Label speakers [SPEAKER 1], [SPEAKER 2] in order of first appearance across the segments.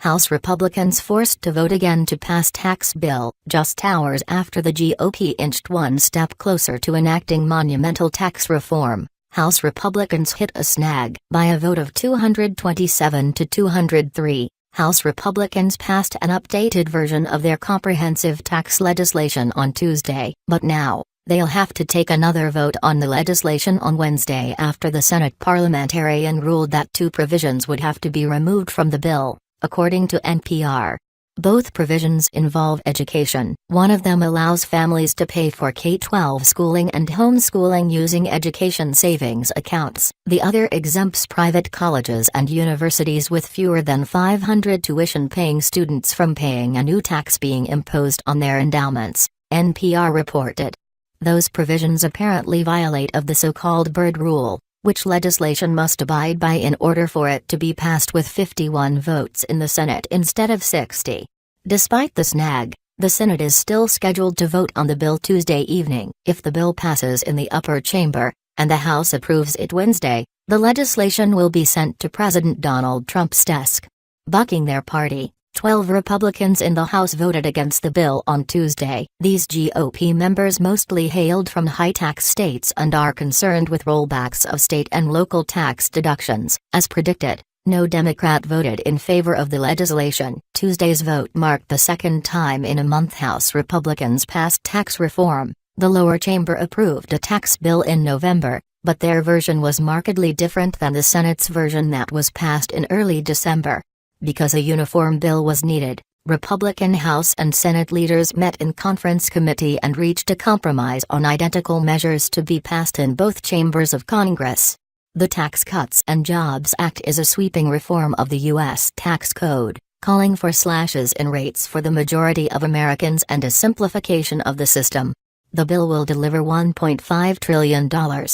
[SPEAKER 1] House Republicans forced to vote again to pass tax bill, just hours after the GOP inched one step closer to enacting monumental tax reform. House Republicans hit a snag. By a vote of 227 to 203, House Republicans passed an updated version of their comprehensive tax legislation on Tuesday, but now, they'll have to take another vote on the legislation on Wednesday after the Senate parliamentarian ruled that two provisions would have to be removed from the bill, according to NPR. Both provisions involve education. One of them allows families to pay for K-12 schooling and homeschooling using education savings accounts. The other exempts private colleges and universities with fewer than 500 tuition-paying students from paying a new tax being imposed on their endowments, NPR reported. Those provisions apparently violate of the so-called Byrd Rule, which legislation must abide by in order for it to be passed with 51 votes in the Senate instead of 60. Despite the snag, the Senate is still scheduled to vote on the bill Tuesday evening. If the bill passes in the upper chamber, and the House approves it Wednesday, the legislation will be sent to President Donald Trump's desk. Bucking their party, 12 Republicans in the House voted against the bill on Tuesday. These GOP members mostly hailed from high-tax states and are concerned with rollbacks of state and local tax deductions. As predicted, no Democrat voted in favor of the legislation. Tuesday's vote marked the second time in a month House Republicans passed tax reform. The lower chamber approved a tax bill in November, but their version was markedly different than the Senate's version that was passed in early December. Because a uniform bill was needed, Republican House and Senate leaders met in conference committee and reached a compromise on identical measures to be passed in both chambers of Congress. The Tax Cuts and Jobs Act is a sweeping reform of the U.S. tax code, calling for slashes in rates for the majority of Americans and a simplification of the system. The bill will deliver $1.5 trillion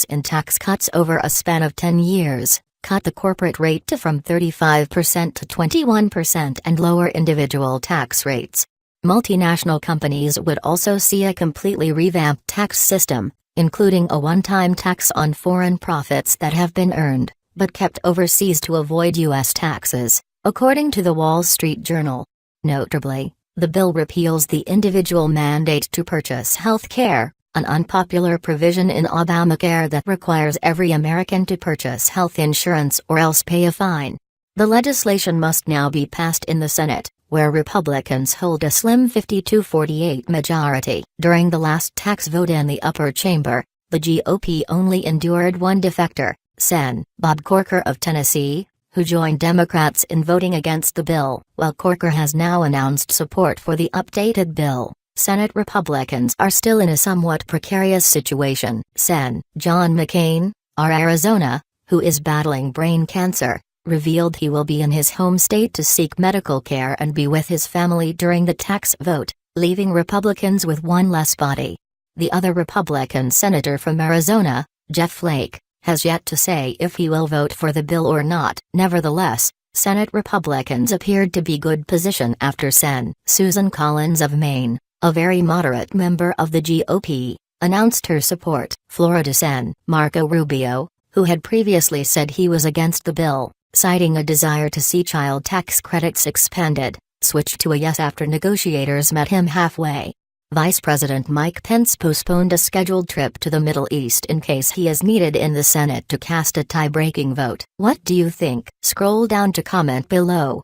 [SPEAKER 1] in tax cuts over a span of 10 years. Cut the corporate rate to from 35% to 21% and lower individual tax rates. Multinational companies would also see a completely revamped tax system, including a one-time tax on foreign profits that have been earned, but kept overseas to avoid U.S. taxes, according to the Wall Street Journal. Notably, the bill repeals the individual mandate to purchase health care, an unpopular provision in Obamacare that requires every American to purchase health insurance or else pay a fine. The legislation must now be passed in the Senate, where Republicans hold a slim 52-48 majority. During the last tax vote in the upper chamber, the GOP only endured one defector, Sen. Bob Corker of Tennessee, who joined Democrats in voting against the bill. While Corker has now announced support for the updated bill, Senate Republicans are still in a somewhat precarious situation. Sen. John McCain, of Arizona, who is battling brain cancer, revealed he will be in his home state to seek medical care and be with his family during the tax vote, leaving Republicans with one less body. The other Republican senator from Arizona, Jeff Flake, has yet to say if he will vote for the bill or not. Nevertheless, Senate Republicans appeared to be good position after Sen. Susan Collins of Maine, a very moderate member of the GOP, announced her support. Florida Sen. Marco Rubio, who had previously said he was against the bill, citing a desire to see child tax credits expanded, switched to a yes after negotiators met him halfway. Vice President Mike Pence postponed a scheduled trip to the Middle East in case he is needed in the Senate to cast a tie-breaking vote. What do you think? Scroll down to comment below.